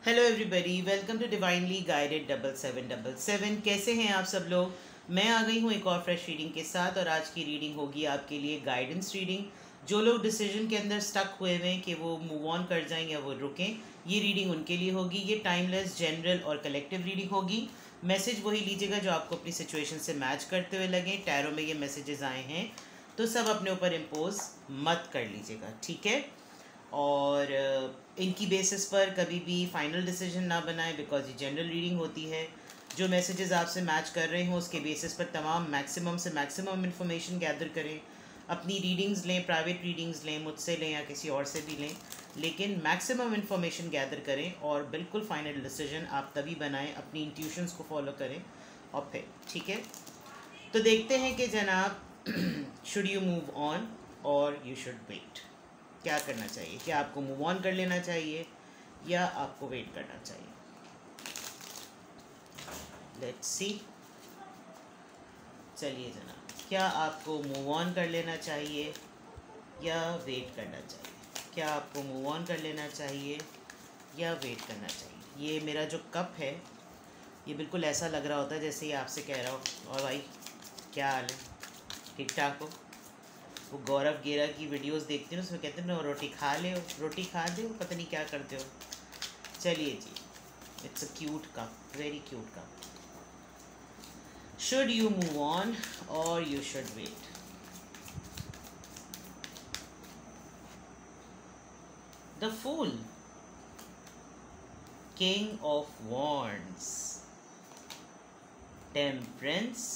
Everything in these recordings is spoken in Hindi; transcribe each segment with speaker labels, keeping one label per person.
Speaker 1: Hello everybody, welcome to divinely guided 7777। कैसे हैं आप सब लोग। मैं आ गई हूँ एक और फ्रेश रीडिंग के साथ और आज की रीडिंग होगी आपके लिए गाइडेंस रीडिंग। जो लोग डिसीजन के अंदर स्टक हुए हुए हैं कि वो मूव ऑन कर जाएं या वो रुकें, ये रीडिंग उनके लिए होगी। ये टाइमलेस, जनरल और कलेक्टिव रीडिंग होगी। मैसेज वही लीजिएगा जो आपको अपनी सिचुएशन से मैच करते हुए लगे। टैरो में ये मैसेजेस आए हैं तो सब अपने ऊपर इम्पोज मत कर लीजिएगा, ठीक है। और इनकी बेसिस पर कभी भी फाइनल डिसीजन ना बनाएं, बिकॉज ये जनरल रीडिंग होती है। जो मैसेजेस आपसे मैच कर रहे हों उसके बेसिस पर तमाम मैक्सिमम से मैक्सिमम इन्फॉर्मेशन गैदर करें। अपनी रीडिंग्स लें, प्राइवेट रीडिंग्स लें, मुझसे लें या किसी और से भी लें, लेकिन मैक्सिमम इन्फॉर्मेशन गैदर करें और बिल्कुल फाइनल डिसीजन आप तभी बनाएं, अपनी इंट्यूशंस को फॉलो करें और फिर ठीक है। तो देखते हैं कि जनाब शुड यू मूव ऑन और यू शुड वेट। क्या करना चाहिए, क्या आपको मूव ऑन कर लेना चाहिए या आपको वेट करना चाहिए। Let's see. चलिए जनाब, क्या आपको मूव ऑन कर लेना चाहिए या वेट करना चाहिए। क्या आपको मूव ऑन कर लेना चाहिए या वेट करना चाहिए। ये मेरा जो कप है ये बिल्कुल ऐसा लग रहा होता है जैसे ये आपसे कह रहा हो और भाई क्या हाल है, ठीक ठाक हो। वो गौरव गेरा की वीडियोस देखते हैं, उसमें कहते हैं ना रोटी खा ले, रोटी खा दे, पता नहीं क्या करते हो। चलिए जी, it's a cute cup, very cute cup. Should you move on और you should wait. The fool, king of wands, temperance,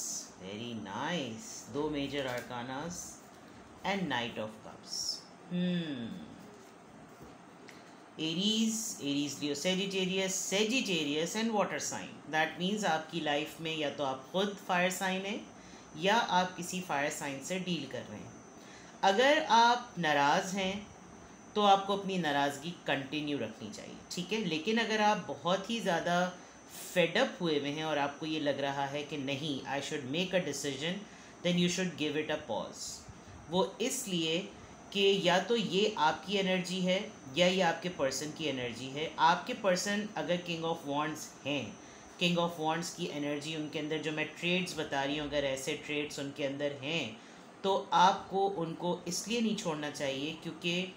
Speaker 1: very nice, दो major arcanas and Knight of Cups. Aries, Leo, Sagittarius, and water sign. That means आपकी लाइफ में या तो आप खुद फायर साइन हैं या आप किसी फायर साइन से डील कर रहे हैं। अगर आप नाराज़ हैं तो आपको अपनी नाराज़गी कंटिन्यू रखनी चाहिए, ठीक है। लेकिन अगर आप बहुत ही ज़्यादा फेडअप हुए हुए हैं और आपको ये लग रहा है कि नहीं, I should make a decision, then you should give it a pause. वो इसलिए कि या तो ये आपकी एनर्जी है या ये आपके पर्सन की एनर्जी है। आपके पर्सन अगर किंग ऑफ वॉन्ड्स हैं, किंग ऑफ वॉन्ड्स की एनर्जी उनके अंदर, जो मैं ट्रेड्स बता रही हूँ, अगर ऐसे ट्रेड्स उनके अंदर हैं तो आपको उनको इसलिए नहीं छोड़ना चाहिए क्योंकि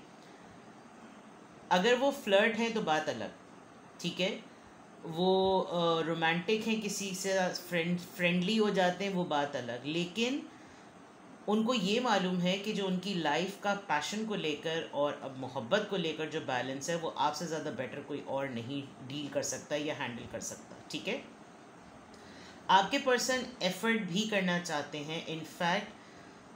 Speaker 1: अगर वो फ्लर्ट हैं तो बात अलग, ठीक है। वो रोमांटिक हैं, किसी से फ्रेंडली हो जाते हैं, वो बात अलग। लेकिन उनको ये मालूम है कि जो उनकी लाइफ का पैशन को लेकर और अब मोहब्बत को लेकर जो बैलेंस है वो आपसे ज़्यादा बेटर कोई और नहीं डील कर सकता या हैंडल कर सकता, ठीक है। आपके पर्सन एफर्ट भी करना चाहते हैं। इनफैक्ट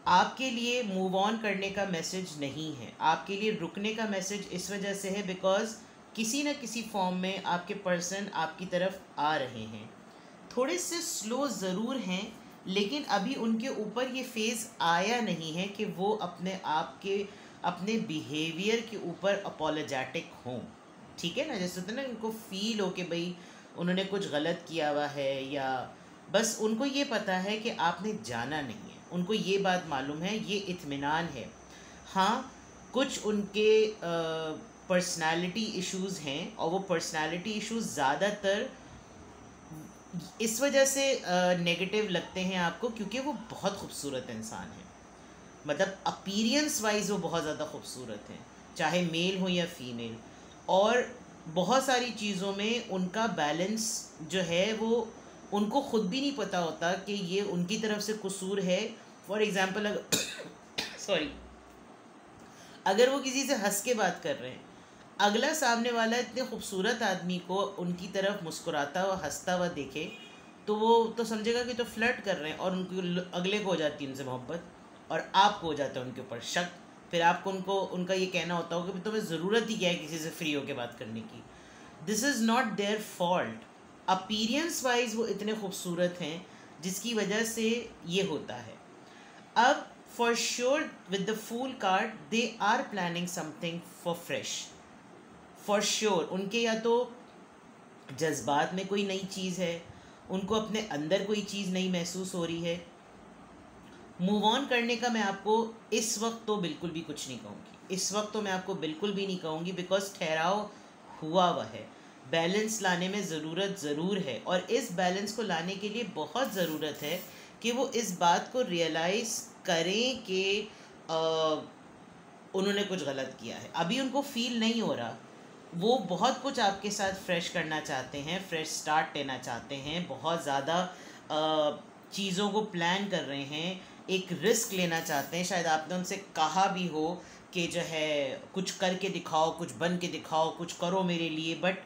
Speaker 1: आपके लिए मूव ऑन करने का मैसेज नहीं है, आपके लिए रुकने का मैसेज इस वजह से है बिकॉज किसी न किसी फॉर्म में आपके पर्सन आपकी तरफ आ रहे हैं। थोड़े से स्लो ज़रूर हैं लेकिन अभी उनके ऊपर ये फेज़ आया नहीं है कि वो अपने आप के, अपने बिहेवियर के ऊपर अपोलोजेटिक हों, ठीक है ना। जैसे होता है ना, उनको फील हो कि भाई उन्होंने कुछ गलत किया हुआ है, या बस उनको ये पता है कि आपने जाना नहीं है, उनको ये बात मालूम है, ये इत्मीनान है। हाँ, कुछ उनके पर्सनालिटी इश्यूज़ हैं और वो पर्सनालिटी इश्यूज़ ज़्यादातर इस वजह से नेगेटिव लगते हैं आपको क्योंकि वो बहुत खूबसूरत इंसान है। मतलब अपीरियंस वाइज वो बहुत ज़्यादा खूबसूरत हैं, चाहे मेल हो या फीमेल। और बहुत सारी चीज़ों में उनका बैलेंस जो है वो उनको ख़ुद भी नहीं पता होता कि ये उनकी तरफ से कसूर है। फॉर एग्ज़ाम्पल अगर सॉरी, अगर वो किसी से हंस के बात कर रहे हैं, अगला सामने वाला इतने खूबसूरत आदमी को उनकी तरफ मुस्कुराता हुआ हंसता हुआ देखे तो वो तो समझेगा कि तो फ्लर्ट कर रहे हैं और उनको अगले को हो जाती है उनसे मोहब्बत और आपको हो जाता है उनके ऊपर शक। फिर आपको उनका ये कहना होता होगा कि तुम्हें ज़रूरत ही क्या है किसी से फ्री होकर बात करने की। This is not their fault. Appearance wise वो इतने खूबसूरत हैं जिसकी वजह से ये होता है। अब for sure with the fool card they are planning something for fresh. For sure उनके या तो जज्बात में कोई नई चीज़ है, उनको अपने अंदर कोई चीज़ नई महसूस हो रही है। मूव ऑन करने का मैं आपको इस वक्त तो बिल्कुल भी कुछ नहीं कहूँगी, इस वक्त तो मैं आपको बिल्कुल भी नहीं कहूँगी बिकॉज ठहराव हुआ हुआ है। बैलेंस लाने में ज़रूरत ज़रूर है, और इस बैलेंस को लाने के लिए बहुत ज़रूरत है कि वो इस बात को रियलाइज़ करें कि उन्होंने कुछ गलत किया है। अभी उनको फील नहीं हो रहा, वो बहुत कुछ आपके साथ फ्रेश करना चाहते हैं, फ्रेश स्टार्ट लेना चाहते हैं, बहुत ज़्यादा चीज़ों को प्लान कर रहे हैं, एक रिस्क लेना चाहते हैं। शायद आपने उनसे कहा भी हो कि जो है कुछ करके दिखाओ, कुछ बन के दिखाओ, कुछ करो मेरे लिए, बट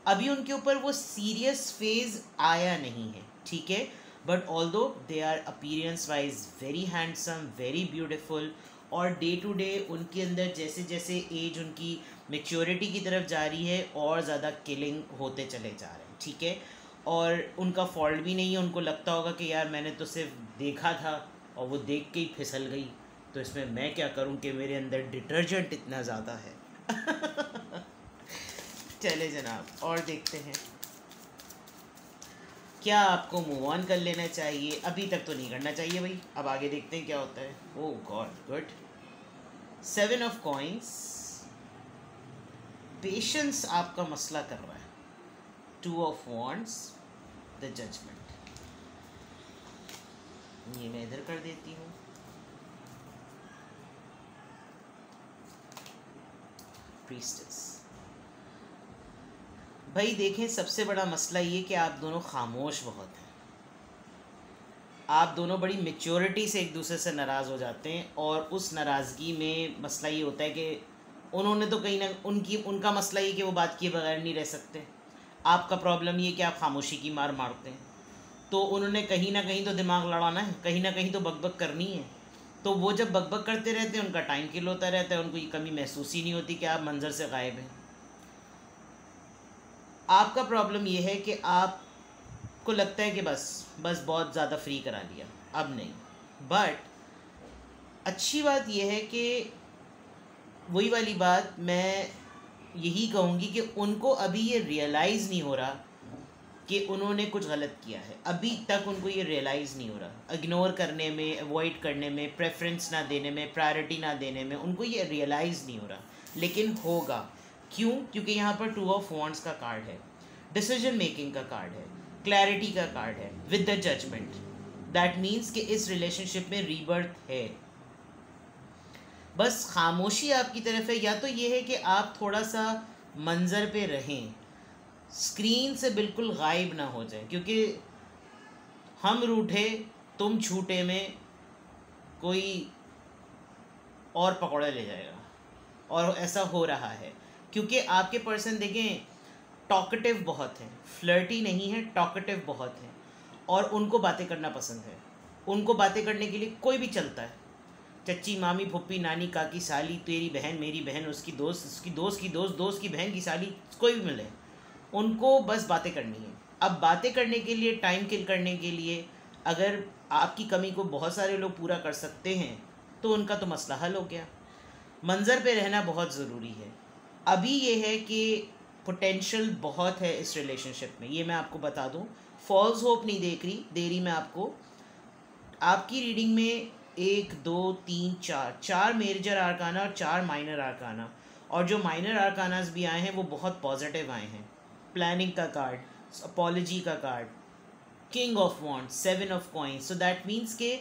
Speaker 1: अभी उनके ऊपर वो सीरियस फेज़ आया नहीं है, ठीक है। But although they are appearance wise very handsome, very beautiful, और डे टू डे उनके अंदर जैसे जैसे एज उनकी मेच्योरिटी की तरफ जा रही है और ज़्यादा किलिंग होते चले जा रहे हैं, ठीक है। और उनका फॉल्ट भी नहीं है, उनको लगता होगा कि यार मैंने तो सिर्फ देखा था और वो देख के ही फिसल गई, तो इसमें मैं क्या करूं कि मेरे अंदर डिटर्जेंट इतना ज़्यादा है। चले जनाब, और देखते हैं क्या आपको मूव ऑन कर लेना चाहिए। अभी तक तो नहीं करना चाहिए भाई, अब आगे देखते हैं क्या होता है। Oh god, good. 7 of coins, patience आपका मसला कर रहा है। 2 ऑफ वॉन्ड्स, द जजमेंट, ये मैं इधर कर देती हूँ। प्रीस्टेस, भाई देखें सबसे बड़ा मसला ये कि आप दोनों खामोश बहुत हैं, आप दोनों बड़ी मेच्योरिटी से एक दूसरे से नाराज़ हो जाते हैं, और उस नाराज़गी में मसला ये होता है कि उन्होंने तो कहीं ना उनका मसला ये कि वो बात किए बगैर नहीं रह सकते, आपका प्रॉब्लम ये कि आप खामोशी की मार मारते हैं। तो उन्होंने कहीं ना कहीं तो दिमाग लड़ाना है, कहीं ना कहीं तो बकबक करनी है, तो वो जब बकबक करते रहते हैं उनका टाइम किल होता रहता है, उनको ये कमी महसूस ही नहीं होती कि आप मंजर से गायब हैं। आपका प्रॉब्लम ये है कि आपको लगता है कि बस बहुत ज़्यादा फ्री करा लिया, अब नहीं। बट अच्छी बात यह है कि वही वाली बात मैं यही कहूँगी कि उनको अभी ये रियलाइज़ नहीं हो रहा कि उन्होंने कुछ गलत किया है, अभी तक उनको ये रियलाइज़ नहीं हो रहा। इग्नोर करने में, अवॉइड करने में, प्रेफरेंस ना देने में, प्रायोरिटी ना देने में उनको ये रियलाइज़ नहीं हो रहा, लेकिन होगा। क्यों? क्योंकि यहाँ पर 2 ऑफ वॉन्ड्स का कार्ड है, डिसीजन मेकिंग का कार्ड है, क्लैरिटी का कार्ड है with the judgement. That means कि इस रिलेशनशिप में रीबर्थ है। बस खामोशी आपकी तरफ है, या तो ये है कि आप थोड़ा सा मंजर पे रहें, स्क्रीन से बिल्कुल गायब ना हो जाए, क्योंकि हम रूठे तुम छूटे में कोई और पकौड़े ले जाएगा, और ऐसा हो रहा है। क्योंकि आपके पर्सन देखें टॉकेटिव बहुत हैं, फ्लर्टी नहीं है, टॉकेटिव बहुत हैं, और उनको बातें करना पसंद है। उनको बातें करने के लिए कोई भी चलता है, चच्ची, मामी, फुप्पी, नानी, काकी, साली, तेरी बहन, मेरी बहन, उसकी दोस्त, उसकी दोस्त की दोस्त, दोस्त की बहन की साली, कोई भी मिले, उनको बस बातें करनी है। अब बातें करने के लिए, टाइम किल करने के लिए, अगर आपकी कमी को बहुत सारे लोग पूरा कर सकते हैं तो उनका तो मसला हल हो गया। मंजर पे रहना बहुत ज़रूरी है। अभी ये है कि पोटेंशियल बहुत है इस रिलेशनशिप में, ये मैं आपको बता दूं। फॉल्स होप नहीं दे रही मैं आपको। आपकी रीडिंग में 1 2 3 4 मेजर आर्काना और 4 माइनर आर्काना, और जो माइनर आर्कानास भी आए हैं वो बहुत पॉजिटिव आए हैं। प्लानिंग का कार्ड, अपॉलजी का card, king of wands, 7 of coins. So that means कि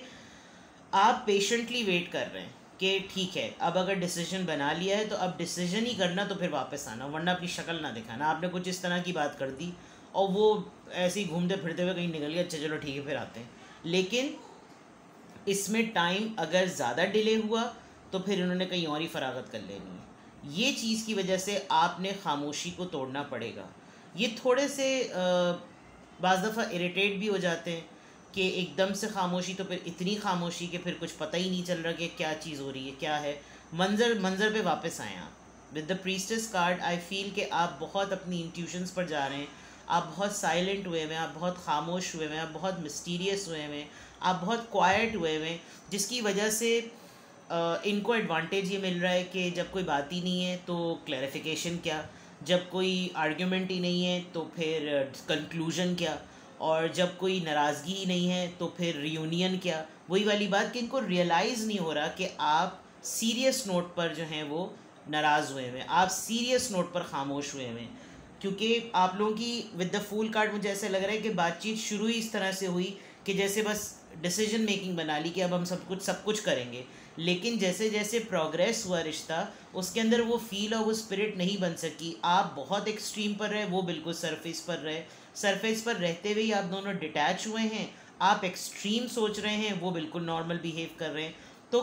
Speaker 1: आप पेशेंटली वेट कर रहे हैं कि ठीक है, अब अगर डिसीजन बना लिया है तो अब डिसीजन ही करना, तो फिर वापस आना, वरना अपनी शक्ल ना दिखाना। आपने कुछ इस तरह की बात कर दी और वो ऐसे ही घूमते फिरते हुए कहीं निकल गया, अच्छा चलो ठीक है फिर आते हैं। लेकिन इसमें टाइम अगर ज़्यादा डिले हुआ तो फिर उन्होंने कहीं और ही फरागत कर लेनी है। ये चीज़ की वजह से आपने खामोशी को तोड़ना पड़ेगा। ये थोड़े से बाज़ दफ़ा इरिटेट भी हो जाते हैं कि एकदम से खामोशी, तो फिर इतनी खामोशी कि फिर कुछ पता ही नहीं चल रहा कि क्या चीज़ हो रही है, क्या है। मंजर पे वापस आएँ आप with the priestess card. I feel कि आप बहुत अपनी इंट्यूशंस पर जा रहे हैं, आप बहुत साइलेंट हुए हुए हैं, आप बहुत खामोश हुए हुए हैं, आप बहुत मिस्टीरियस हुए हुए हैं, आप बहुत क्वाइट हुए हुए हैं, जिसकी वजह से इनको एडवांटेज ये मिल रहा है कि जब कोई बात ही नहीं है तो क्लैरिफिकेशन क्या, जब कोई आर्ग्यूमेंट ही नहीं है तो फिर कंक्लूजन क्या, और जब कोई नाराज़गी ही नहीं है तो फिर रियूनियन क्या। वही वाली बात कि इनको रियलाइज़ नहीं हो रहा कि आप सीरियस नोट पर जो हैं वो नाराज़ हुए हैं, आप सीरियस नोट पर खामोश हुए हैं। क्योंकि आप लोगों की विद द फूल कार्ड मुझे ऐसा लग रहा है कि बातचीत शुरू ही इस तरह से हुई कि जैसे बस डिसीजन मेकिंग बना ली कि अब हम सब कुछ करेंगे, लेकिन जैसे जैसे प्रोग्रेस हुआ रिश्ता, उसके अंदर वो फील और वो स्पिरिट नहीं बन सकी। आप बहुत एक्सट्रीम पर रहे, वो बिल्कुल सरफेस पर रहे। सरफेस पर रहते हुए ही आप दोनों डिटैच हुए हैं। आप एक्सट्रीम सोच रहे हैं, वो बिल्कुल नॉर्मल बिहेव कर रहे हैं। तो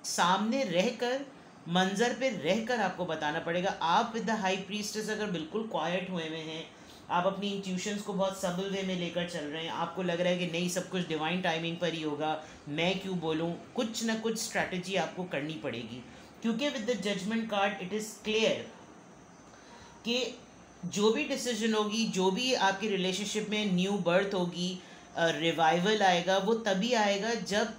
Speaker 1: सामने रहकर, मंजर पे रहकर आपको बताना पड़ेगा। आप विद द हाई प्रीस्टेस अगर बिल्कुल क्वाइट हुए हुए हैं, आप अपनी इंट्यूशंस को बहुत सबल वे में लेकर चल रहे हैं, आपको लग रहा है कि नहीं सब कुछ डिवाइन टाइमिंग पर ही होगा, मैं क्यों बोलूँ, कुछ ना कुछ स्ट्रैटेजी आपको करनी पड़ेगी। क्योंकि with the judgement card it is clear कि जो भी डिसीजन होगी, जो भी आपकी रिलेशनशिप में न्यू बर्थ होगी, रिवाइवल आएगा, वो तभी आएगा जब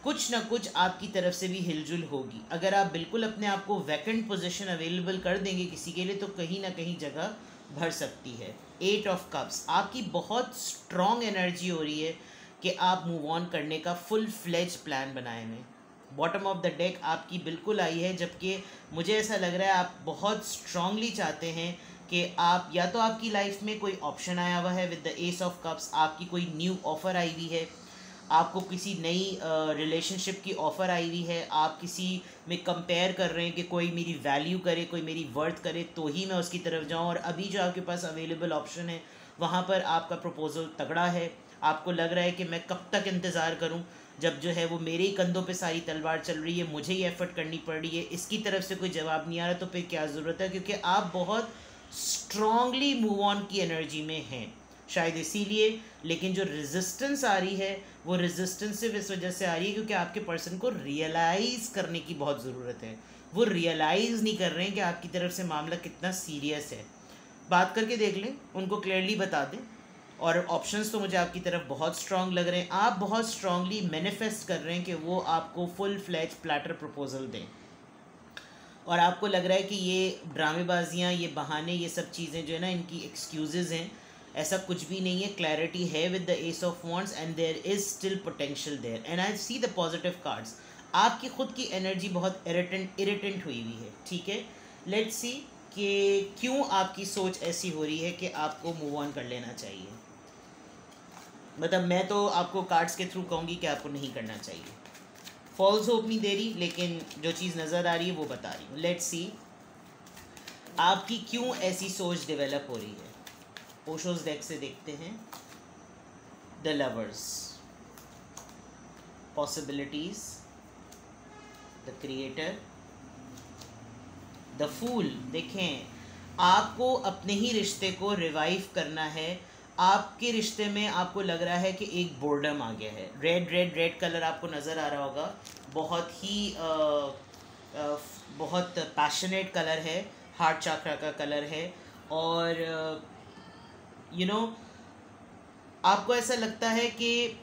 Speaker 1: कुछ ना कुछ आपकी तरफ से भी हिलजुल होगी। अगर आप बिल्कुल अपने आप को वैकेंट पोजीशन अवेलेबल कर देंगे किसी के लिए, तो कहीं ना कहीं जगह भर सकती है। 8 ऑफ कप्स, आपकी बहुत स्ट्रॉन्ग एनर्जी हो रही है कि आप मूव ऑन करने का फुल फ्लेज प्लान बनाए हुए। बॉटम ऑफ द डेक आपकी बिल्कुल आई है, जबकि मुझे ऐसा लग रहा है आप बहुत स्ट्रांगली चाहते हैं कि आप, या तो आपकी लाइफ में कोई ऑप्शन आया हुआ है with the ace of cups, आपकी कोई न्यू ऑफ़र आई हुई है, आपको किसी नई रिलेशनशिप की ऑफ़र आई हुई है, आप किसी में कंपेयर कर रहे हैं कि कोई मेरी वैल्यू करे, कोई मेरी वर्थ करे तो ही मैं उसकी तरफ जाऊं, और अभी जो आपके पास अवेलेबल ऑप्शन है वहाँ पर आपका प्रपोज़ल तगड़ा है। आपको लग रहा है कि मैं कब तक इंतज़ार करूं, जब जो है वो मेरे ही कंधों पे सारी तलवार चल रही है, मुझे ही एफर्ट करनी पड़ रही है, इसकी तरफ से कोई जवाब नहीं आ रहा, तो फिर क्या ज़रूरत है। क्योंकि आप बहुत स्ट्रांगली मूव ऑन की एनर्जी में हैं शायद इसीलिए। लेकिन जो रेजिस्टेंस आ रही है, वो रेजिस्टेंस सिर्फ इस वजह से आ रही है क्योंकि आपके पर्सन को रियलाइज़ करने की बहुत ज़रूरत है। वो रियलाइज़ नहीं कर रहे हैं कि आपकी तरफ से मामला कितना सीरियस है। बात करके देख लें, उनको क्लियरली बता दें। और ऑप्शंस तो मुझे आपकी तरफ बहुत स्ट्रांग लग रहे हैं। आप बहुत स्ट्रांगली मैनिफेस्ट कर रहे हैं कि वो आपको फुल फ्लैज प्लैटर प्रपोजल दें, और आपको लग रहा है कि ये ड्रामेबाजियाँ, ये बहाने, ये सब चीज़ें जो है ना, इनकी एक्सक्यूज़ेज़ हैं। ऐसा कुछ भी नहीं है, क्लैरिटी है with the ace of wands and there is still potential there and I see the positive cards. आपकी खुद की एनर्जी बहुत इरिटेंट हुई हुई है, ठीक है। लेट्स सी कि क्यों आपकी सोच ऐसी हो रही है कि आपको मूव ऑन कर लेना चाहिए। मतलब मैं तो आपको कार्ड्स के थ्रू कहूँगी कि आपको नहीं करना चाहिए। फॉल्स होप नहीं दे रही, लेकिन जो चीज़ नज़र आ रही है वो बता रही हूँ। लेट्स सी आपकी क्यों ऐसी सोच डेवलप हो रही है। ओशोस डेक से देखते हैं। The lovers, possibilities, the creator, the fool. देखें, आपको अपने ही रिश्ते को रिवाइव करना है। आपके रिश्ते में आपको लग रहा है कि एक बोर्डम आ गया है। रेड कलर आपको नज़र आ रहा होगा, बहुत ही बहुत पैशनेट कलर है, हार्ट चक्रा का कलर है। और आपको ऐसा लगता है कि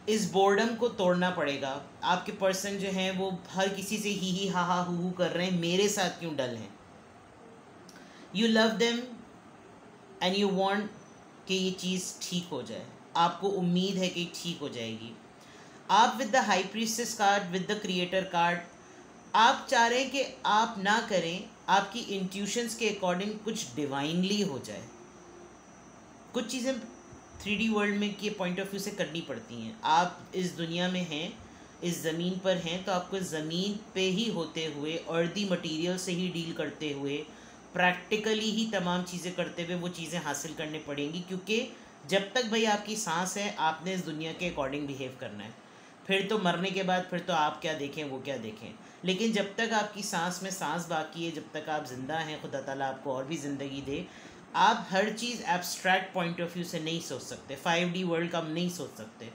Speaker 1: इस बोर्डम को तोड़ना पड़ेगा। आपके पर्सन जो हैं वो हर किसी से ही हा हा हू कर रहे हैं, मेरे साथ क्यों डल हैं। You love them and you want कि ये चीज़ ठीक हो जाए, आपको उम्मीद है कि ठीक हो जाएगी। आप with the high priestess card, with the creator card, आप चाह रहे हैं कि आप ना करें, आपकी इंट्यूशंस के अकॉर्डिंग कुछ डिवाइनली हो जाए। कुछ चीज़ें 3D वर्ल्ड में के पॉइंट ऑफ व्यू से करनी पड़ती हैं। आप इस दुनिया में हैं, इस ज़मीन पर हैं, तो आपको ज़मीन पे ही होते हुए, अर्दी मटेरियल से ही डील करते हुए, प्रैक्टिकली ही तमाम चीज़ें करते हुए वो चीज़ें हासिल करने पड़ेंगी। क्योंकि जब तक भाई आपकी सांस है, आपने इस दुनिया के अकॉर्डिंग बिहेव करना है। फिर तो मरने के बाद फिर तो आप क्या देखें वो क्या देखें, लेकिन जब तक आपकी सांस में सांस बाकी है, जब तक आप ज़िंदा हैं, खुदा ताला आपको और भी ज़िंदगी दे, आप हर चीज़ एब्स्ट्रैक्ट पॉइंट ऑफ व्यू से नहीं सोच सकते। 5D वर्ल्ड का हम नहीं सोच सकते,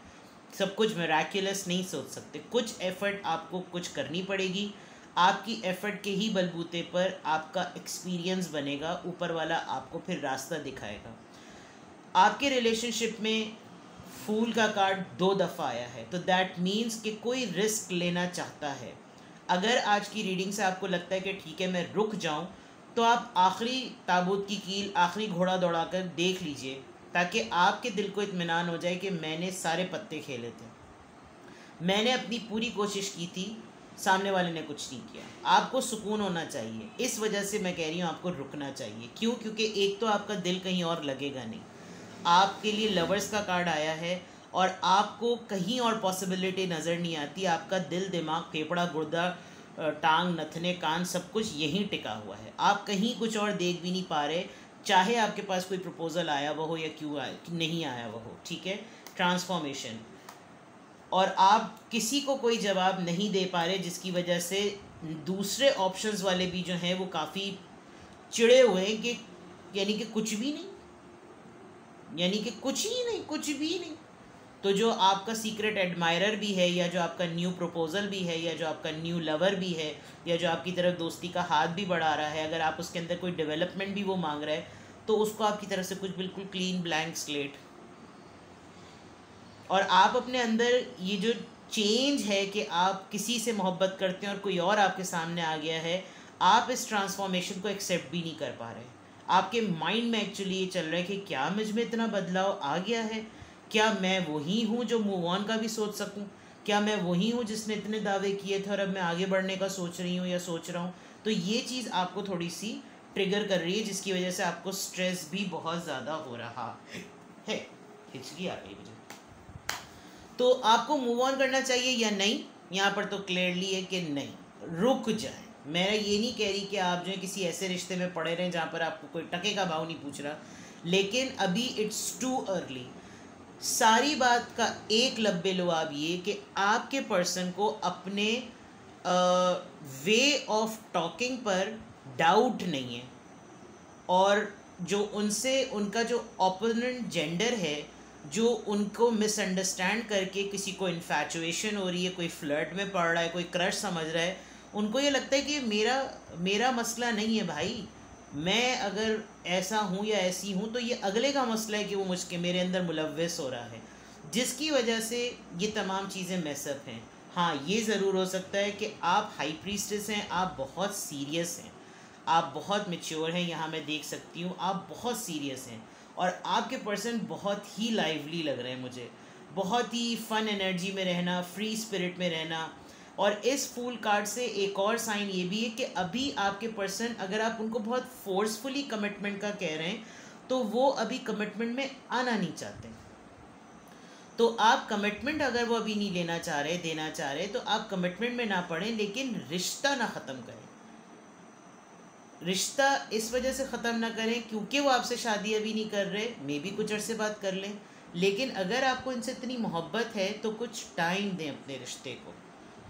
Speaker 1: सब कुछ मिराक्युलस नहीं सोच सकते। कुछ एफ़र्ट आपको कुछ करनी पड़ेगी। आपकी एफ़र्ट के ही बलबूते पर आपका एक्सपीरियंस बनेगा, ऊपर वाला आपको फिर रास्ता दिखाएगा। आपके रिलेशनशिप में फूल का कार्ड 2 दफ़ा आया है, तो दैट मीन्स कि कोई रिस्क लेना चाहता है। अगर आज की रीडिंग से आपको लगता है कि ठीक है मैं रुक जाऊं, तो आप आखिरी ताबूत की कील, आखिरी घोड़ा दौड़ाकर देख लीजिए, ताकि आपके दिल को इत्मीनान हो जाए कि मैंने सारे पत्ते खेले थे, मैंने अपनी पूरी कोशिश की थी, सामने वाले ने कुछ नहीं किया, आपको सुकून होना चाहिए। इस वजह से मैं कह रही हूँ आपको रुकना चाहिए। क्यों? क्योंकि एक तो आपका दिल कहीं और लगेगा नहीं, आपके लिए लवर्स का कार्ड आया है और आपको कहीं और पॉसिबिलिटी नज़र नहीं आती। आपका दिल, दिमाग, फेफड़ा, गुर्दा, टांग, नथने, कान, सब कुछ यहीं टिका हुआ है। आप कहीं कुछ और देख भी नहीं पा रहे, चाहे आपके पास कोई प्रपोजल आया हुआ हो या क्यों आया नहीं आया हुआ हो, ठीक है। ट्रांसफॉर्मेशन, और आप किसी को कोई जवाब नहीं दे पा रहे, जिसकी वजह से दूसरे ऑप्शंस वाले भी जो हैं वो काफ़ी चिड़े हुए हैं कि यानी कि कुछ भी नहीं, यानी कि कुछ ही नहीं, कुछ भी नहीं। तो जो आपका सीक्रेट एडमायरर भी है, या जो आपका न्यू प्रपोजल भी है, या जो आपका न्यू लवर भी है, या जो आपकी तरफ दोस्ती का हाथ भी बढ़ा रहा है, अगर आप उसके अंदर कोई डेवलपमेंट भी वो मांग रहा है, तो उसको आपकी तरफ से कुछ बिल्कुल क्लीन ब्लैंक स्लेट। और आप अपने अंदर ये जो चेंज है कि आप किसी से मोहब्बत करते हैं और कोई और आपके सामने आ गया है, आप इस ट्रांसफॉर्मेशन को एक्सेप्ट भी नहीं कर पा रहे। आपके माइंड में एक्चुअली ये चल रहा है कि क्या मुझ में इतना बदलाव आ गया है, क्या मैं वही हूँ जो मूव ऑन का भी सोच सकूँ, क्या मैं वही हूँ जिसने इतने दावे किए थे और अब मैं आगे बढ़ने का सोच रही हूँ या सोच रहा हूँ। तो ये चीज़ आपको थोड़ी सी ट्रिगर कर रही है, जिसकी वजह से आपको स्ट्रेस भी बहुत ज़्यादा हो रहा है। हिचकी आ गई मुझे। तो आपको मूव ऑन करना चाहिए या नहीं? यहाँ पर तो क्लियरली है कि नहीं, रुक जाए। मैं ये नहीं कह रही कि आप जो है किसी ऐसे रिश्ते में पड़े रहें जहाँ पर आपको कोई टके का भाव नहीं पूछ रहा, लेकिन अभी इट्स टू अर्ली। सारी बात का एक लब्बे लुआब ये कि आपके पर्सन को अपने वे ऑफ टॉकिंग पर डाउट नहीं है, और जो उनसे उनका जो ओपोनेंट जेंडर है, जो उनको मिसअंडरस्टैंड करके किसी को इन्फैचुएशन हो रही है, कोई फ्लर्ट में पड़ रहा है, कोई क्रश समझ रहा है, उनको ये लगता है कि मेरा मसला नहीं है भाई, मैं अगर ऐसा हूँ या ऐसी हूँ तो ये अगले का मसला है कि वो मेरे अंदर मुलव्वस हो रहा है, जिसकी वजह से ये तमाम चीज़ें मैसअप हैं। हाँ, ये ज़रूर हो सकता है कि आप हाई प्रीस्टेस हैं, आप बहुत सीरियस हैं, आप बहुत मैच्योर हैं, यहाँ मैं देख सकती हूँ आप बहुत सीरियस हैं, और आपके पर्सन बहुत ही लाइवली लग रहे हैं मुझे, बहुत ही फन एनर्जी में रहना, फ्री स्पिरिट में रहना। और इस फूल कार्ड से एक और साइन ये भी है कि अभी आपके पर्सन, अगर आप उनको बहुत फोर्सफुली कमिटमेंट का कह रहे हैं, तो वो अभी कमिटमेंट में आना नहीं चाहते। तो आप कमिटमेंट अगर वो अभी नहीं देना चाह रहे, तो आप कमिटमेंट में ना पड़ें, लेकिन रिश्ता ना ख़त्म करें। रिश्ता इस वजह से ख़त्म ना करें क्योंकि वो आपसे शादी अभी नहीं कर रहे, मे भी कुछ अर्से बाद कर लें, लेकिन अगर आपको इनसे इतनी मोहब्बत है तो कुछ टाइम दें अपने रिश्ते को,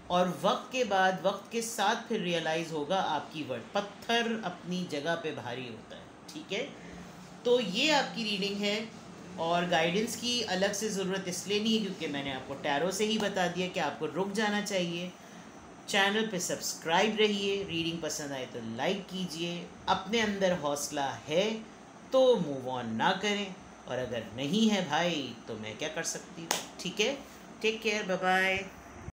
Speaker 1: और वक्त के बाद, वक्त के साथ फिर रियलाइज़ होगा आपकी वर्ड, पत्थर अपनी जगह पे भारी होता है, ठीक है। तो ये आपकी रीडिंग है, और गाइडेंस की अलग से ज़रूरत इसलिए नहीं है क्योंकि मैंने आपको टैरो से ही बता दिया कि आपको रुक जाना चाहिए। चैनल पे सब्सक्राइब रहिए, रीडिंग पसंद आए तो लाइक कीजिए, अपने अंदर हौसला है तो मूव ऑन ना करें, और अगर नहीं है भाई तो मैं क्या कर सकती हूँ, ठीक है। Take care, bye bye.